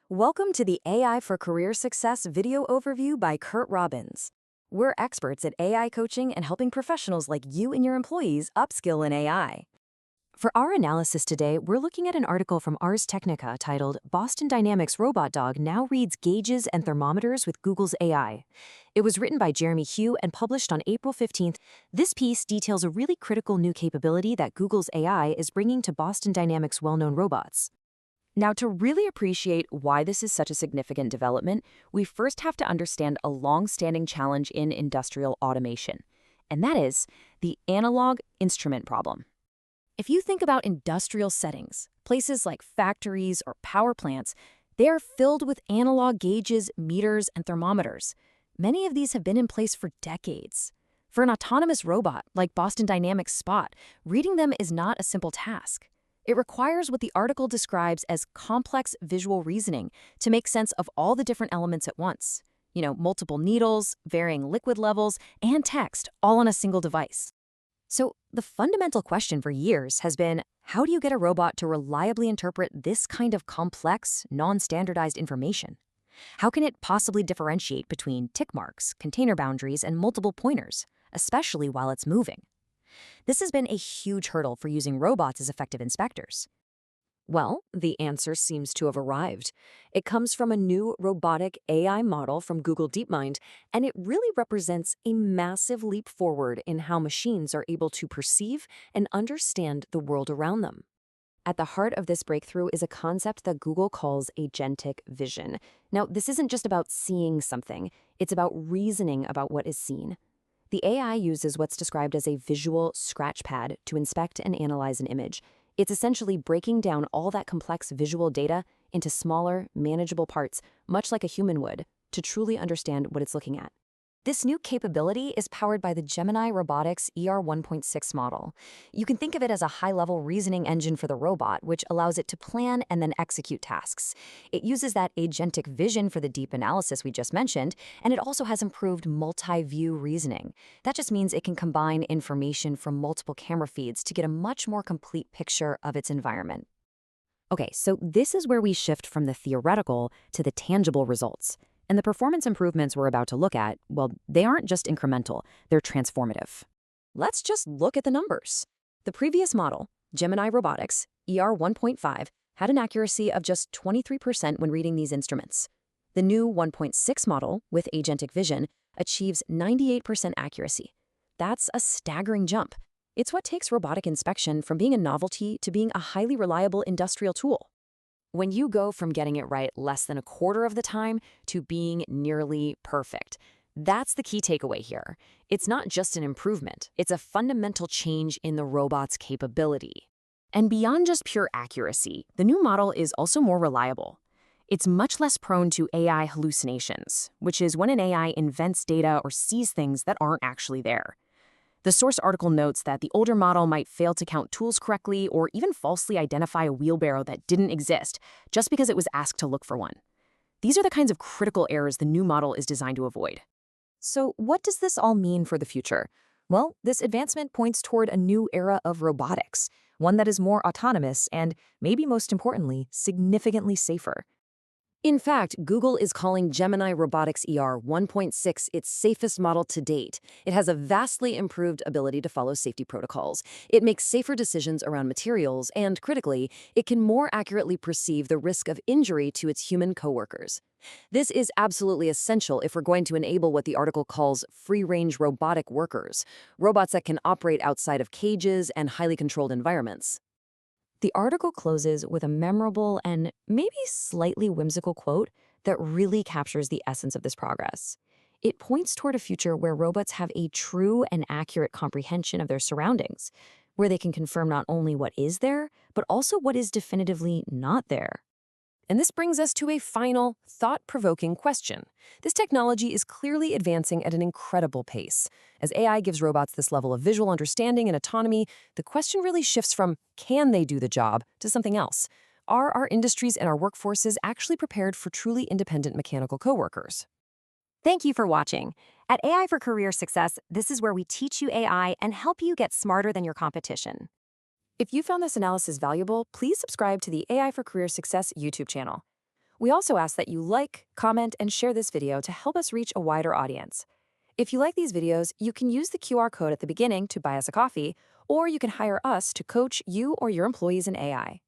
Welcome to the AI for Career Success video overview by Curt Robbins. We're experts at AI coaching and helping professionals like you and your employees upskill in AI. For our analysis today, we're looking at an article from Ars Technica titled Boston Dynamics Robot Dog Now Reads Gauges and Thermometers with Google's AI. It was written by Jeremy Hugh and published on April 15th. This piece details a really critical new capability that Google's AI is bringing to Boston Dynamics' well-known robots. Now, to really appreciate why this is such a significant development, we first have to understand a long-standing challenge in industrial automation, and that is the analog instrument problem. If you think about industrial settings, places like factories or power plants, they are filled with analog gauges, meters, and thermometers. Many of these have been in place for decades. For an autonomous robot like Boston Dynamics Spot, reading them is not a simple task. It requires what the article describes as complex visual reasoning to make sense of all the different elements at once. Multiple needles, varying liquid levels, and text, all on a single device. So the fundamental question for years has been, how do you get a robot to reliably interpret this kind of complex, non-standardized information? How can it possibly differentiate between tick marks, container boundaries, and multiple pointers, especially while it's moving? This has been a huge hurdle for using robots as effective inspectors. Well, the answer seems to have arrived. It comes from a new robotic AI model from Google DeepMind, and it really represents a massive leap forward in how machines are able to perceive and understand the world around them. At the heart of this breakthrough is a concept that Google calls agentic vision. Now, this isn't just about seeing something, it's about reasoning about what is seen. The AI uses what's described as a visual scratch pad to inspect and analyze an image. It's essentially breaking down all that complex visual data into smaller, manageable parts, much like a human would, to truly understand what it's looking at. This new capability is powered by the Gemini Robotics-ER 1.6 model. You can think of it as a high-level reasoning engine for the robot, which allows it to plan and then execute tasks. It uses that agentic vision for the deep analysis we just mentioned, and it also has improved multi-view reasoning. That just means it can combine information from multiple camera feeds to get a much more complete picture of its environment. Okay, so this is where we shift from the theoretical to the tangible results. And the performance improvements we're about to look at, well, they aren't just incremental, they're transformative. Let's just look at the numbers. The previous model, Gemini Robotics-ER 1.5, had an accuracy of just 23% when reading these instruments. The new 1.6 model, with agentic vision, achieves 98% accuracy. That's a staggering jump. It's what takes robotic inspection from being a novelty to being a highly reliable industrial tool. When you go from getting it right less than a quarter of the time to being nearly perfect, that's the key takeaway here. It's not just an improvement, it's a fundamental change in the robot's capability. And beyond just pure accuracy, the new model is also more reliable. It's much less prone to AI hallucinations, which is when an AI invents data or sees things that aren't actually there. The source article notes that the older model might fail to count tools correctly or even falsely identify a wheelbarrow that didn't exist just because it was asked to look for one. These are the kinds of critical errors the new model is designed to avoid. So what does this all mean for the future? Well, this advancement points toward a new era of robotics, one that is more autonomous and, maybe most importantly, significantly safer. In fact, Google is calling Gemini Robotics-ER 1.6 its safest model to date. It has a vastly improved ability to follow safety protocols. It makes safer decisions around materials, and critically, it can more accurately perceive the risk of injury to its human coworkers. This is absolutely essential if we're going to enable what the article calls free-range robotic workers, robots that can operate outside of cages and highly controlled environments. The article closes with a memorable and maybe slightly whimsical quote that really captures the essence of this progress. It points toward a future where robots have a true and accurate comprehension of their surroundings, where they can confirm not only what is there, but also what is definitively not there. And this brings us to a final, thought-provoking question. This technology is clearly advancing at an incredible pace. As AI gives robots this level of visual understanding and autonomy, the question really shifts from, can they do the job, to something else. Are our industries and our workforces actually prepared for truly independent mechanical coworkers? Thank you for watching. At AI for Career Success, this is where we teach you AI and help you get smarter than your competition. If you found this analysis valuable, please subscribe to the AI for Career Success YouTube channel. We also ask that you like, comment, and share this video to help us reach a wider audience. If you like these videos, you can use the QR code at the beginning to buy us a coffee, or you can hire us to coach you or your employees in AI.